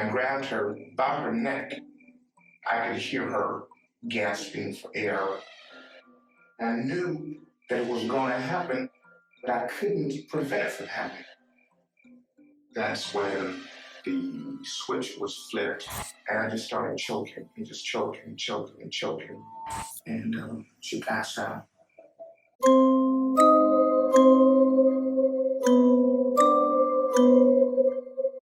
and grabbed her by her neck. I could hear her gasping for air. I knew that it was going to happen, but I couldn't prevent it from happening. That's when the switch was flipped, and I just started choking, and just choking, choking, and choking. And she passed out.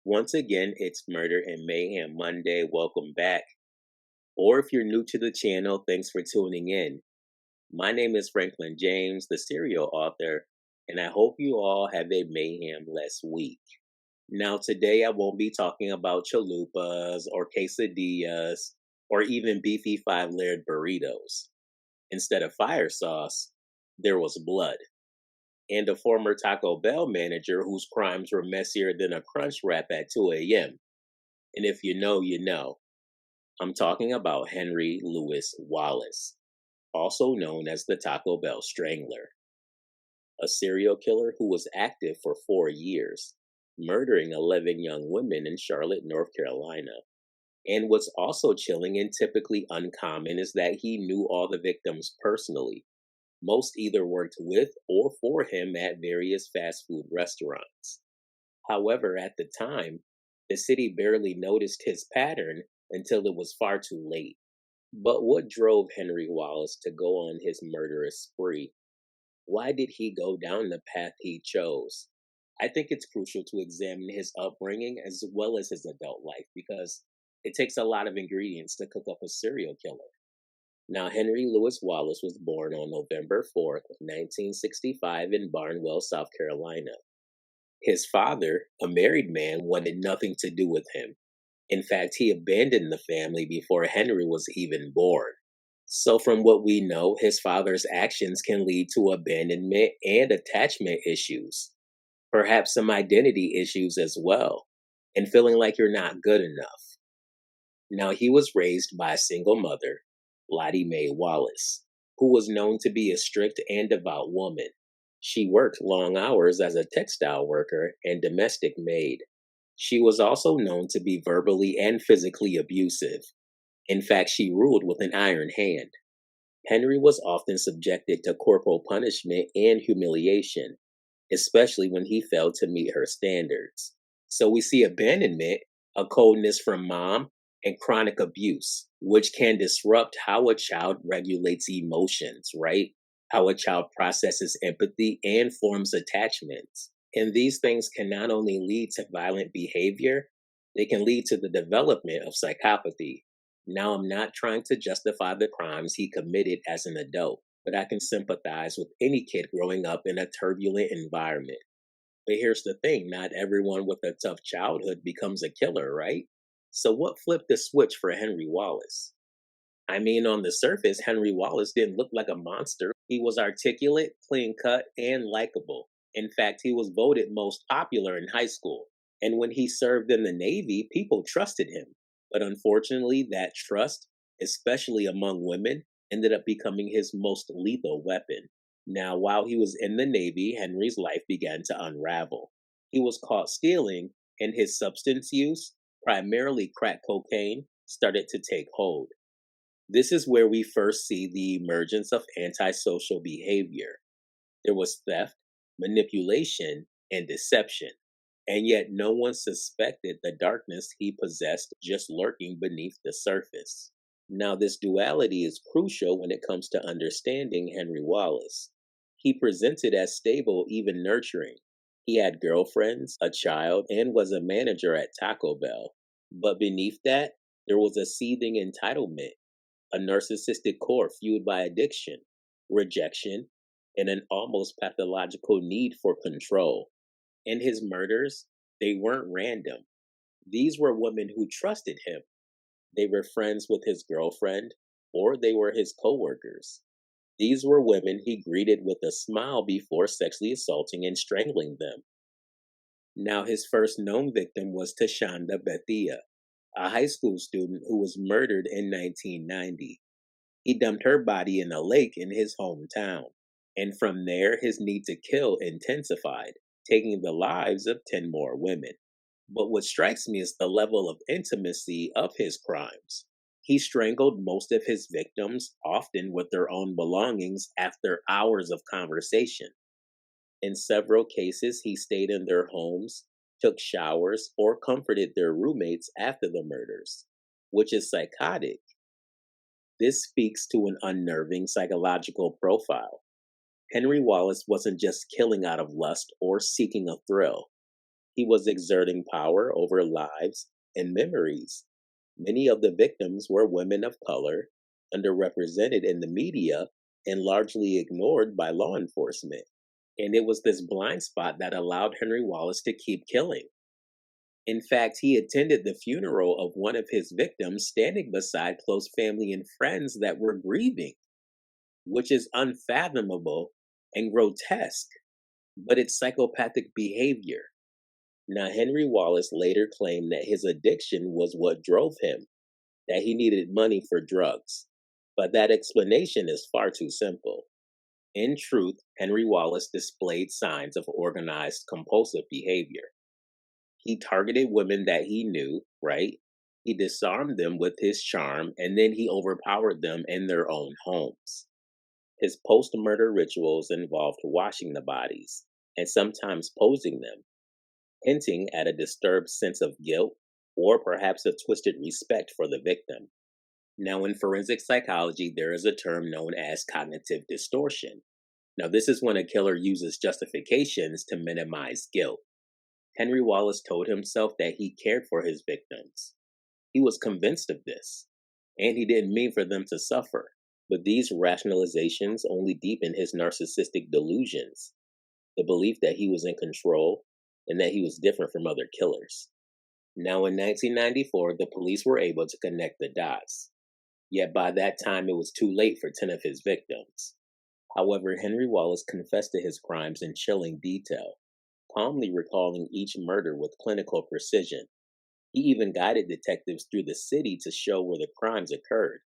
Once again, it's Murder and Mayhem Monday. Welcome back. Or if you're new to the channel, thanks for tuning in. My name is Franklin James, the serial author, and I hope you all have a mayhem-less week. Now, today I won't be talking about chalupas or quesadillas or even beefy 5-layered burritos. Instead of fire sauce, there was blood. And a former Taco Bell manager whose crimes were messier than a crunch wrap at 2 a.m. And if you know, you know. I'm talking about Henry Louis Wallace, also known as the Taco Bell Strangler, a serial killer who was active for 4 years, murdering 11 young women in Charlotte, North Carolina. And what's also chilling and typically uncommon is that he knew all the victims personally. Most either worked with or for him at various fast food restaurants. However, at the time, the city barely noticed his pattern until it was far too late. But what drove Henry Wallace to go on his murderous spree? Why did he go down the path he chose? I think it's crucial to examine his upbringing as well as his adult life because it takes a lot of ingredients to cook up a serial killer. Now, Henry Louis Wallace was born on November 4th, 1965 in Barnwell, South Carolina. His father, a married man, wanted nothing to do with him. In fact, he abandoned the family before Henry was even born. So from what we know, his father's actions can lead to abandonment and attachment issues. Perhaps some identity issues as well, and feeling like you're not good enough. Now, he was raised by a single mother, Lottie Mae Wallace, who was known to be a strict and devout woman. She worked long hours as a textile worker and domestic maid. She was also known to be verbally and physically abusive. In fact, she ruled with an iron hand. Henry was often subjected to corporal punishment and humiliation, especially when he failed to meet her standards. So we see abandonment, a coldness from mom, and chronic abuse, which can disrupt how a child regulates emotions, right? How a child processes empathy and forms attachments. And these things can not only lead to violent behavior, they can lead to the development of psychopathy. Now, I'm not trying to justify the crimes he committed as an adult, but I can sympathize with any kid growing up in a turbulent environment. But here's the thing, not everyone with a tough childhood becomes a killer, right? So what flipped the switch for Henry Wallace? I mean, on the surface, Henry Wallace didn't look like a monster. He was articulate, clean-cut, and likable. In fact, he was voted most popular in high school. And when he served in the Navy, people trusted him. But unfortunately, that trust, especially among women, ended up becoming his most lethal weapon. Now, while he was in the Navy, Henry's life began to unravel. He was caught stealing, and his substance use, primarily crack cocaine, started to take hold. This is where we first see the emergence of antisocial behavior. There was theft, manipulation, and deception, and yet no one suspected the darkness he possessed just lurking beneath the surface. Now, this duality is crucial when it comes to understanding Henry Wallace. He presented as stable, even nurturing. He had girlfriends, a child, and was a manager at Taco Bell. But beneath that, there was a seething entitlement, a narcissistic core fueled by addiction, rejection, and an almost pathological need for control. And his murders, they weren't random. These were women who trusted him. They were friends with his girlfriend, or they were his coworkers. These were women he greeted with a smile before sexually assaulting and strangling them. Now, his first known victim was Tashonda Bethia, a high school student who was murdered in 1990. He dumped her body in a lake in his hometown, and from there, his need to kill intensified, taking the lives of 10 more women. But what strikes me is the level of intimacy of his crimes. He strangled most of his victims, often with their own belongings, after hours of conversation. In several cases, he stayed in their homes, took showers, or comforted their roommates after the murders, which is psychotic. This speaks to an unnerving psychological profile. Henry Wallace wasn't just killing out of lust or seeking a thrill. He was exerting power over lives and memories. Many of the victims were women of color, underrepresented in the media, and largely ignored by law enforcement. And it was this blind spot that allowed Henry Wallace to keep killing. In fact, he attended the funeral of one of his victims, standing beside close family and friends that were grieving, which is unfathomable and grotesque, but it's psychopathic behavior. Now, Henry Wallace later claimed that his addiction was what drove him, that he needed money for drugs. But that explanation is far too simple. In truth, Henry Wallace displayed signs of organized compulsive behavior. He targeted women that he knew, right? He disarmed them with his charm, and then he overpowered them in their own homes. His post murder rituals involved washing the bodies and sometimes posing them, hinting at a disturbed sense of guilt or perhaps a twisted respect for the victim. Now, in forensic psychology, there is a term known as cognitive distortion. Now, this is when a killer uses justifications to minimize guilt. Henry Wallace told himself that he cared for his victims. He was convinced of this, and he didn't mean for them to suffer. But these rationalizations only deepened his narcissistic delusions, the belief that he was in control and that he was different from other killers. Now, in 1994, the police were able to connect the dots. Yet by that time, it was too late for 10 of his victims. However, Henry Wallace confessed to his crimes in chilling detail, calmly recalling each murder with clinical precision. He even guided detectives through the city to show where the crimes occurred.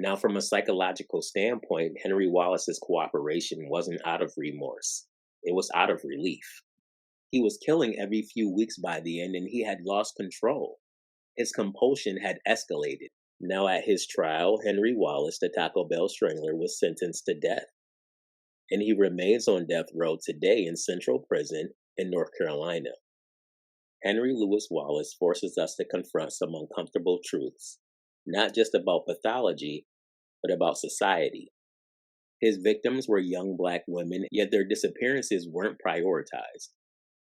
Now, from a psychological standpoint, Henry Wallace's cooperation wasn't out of remorse. It was out of relief. He was killing every few weeks by the end, and he had lost control. His compulsion had escalated. Now, at his trial, Henry Wallace, the Taco Bell Strangler, was sentenced to death. And he remains on death row today in Central Prison in North Carolina. Henry Louis Wallace forces us to confront some uncomfortable truths, not just about pathology, but about society. His victims were young Black women, yet their disappearances weren't prioritized.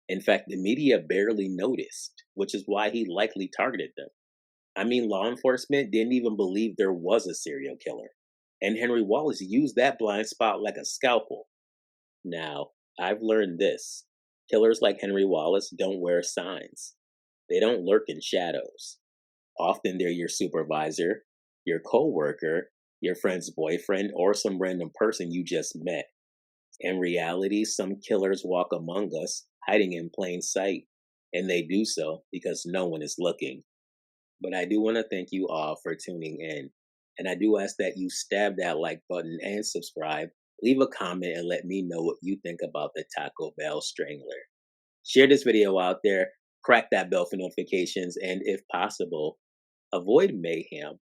In fact, the media barely noticed, which is why he likely targeted them. I mean, law enforcement didn't even believe there was a serial killer, and Henry Wallace used that blind spot like a scalpel. Now, I've learned this. Killers like Henry Wallace don't wear signs. They don't lurk in shadows. Often they're your supervisor, your coworker, your friend's boyfriend, or some random person you just met. In reality, some killers walk among us, hiding in plain sight, and they do so because no one is looking. But I do want to thank you all for tuning in, and I do ask that you stab that like button and subscribe. Leave a comment and let me know what you think about the Taco Bell Strangler. Share this video out there, crack that bell for notifications, and if possible, avoid mayhem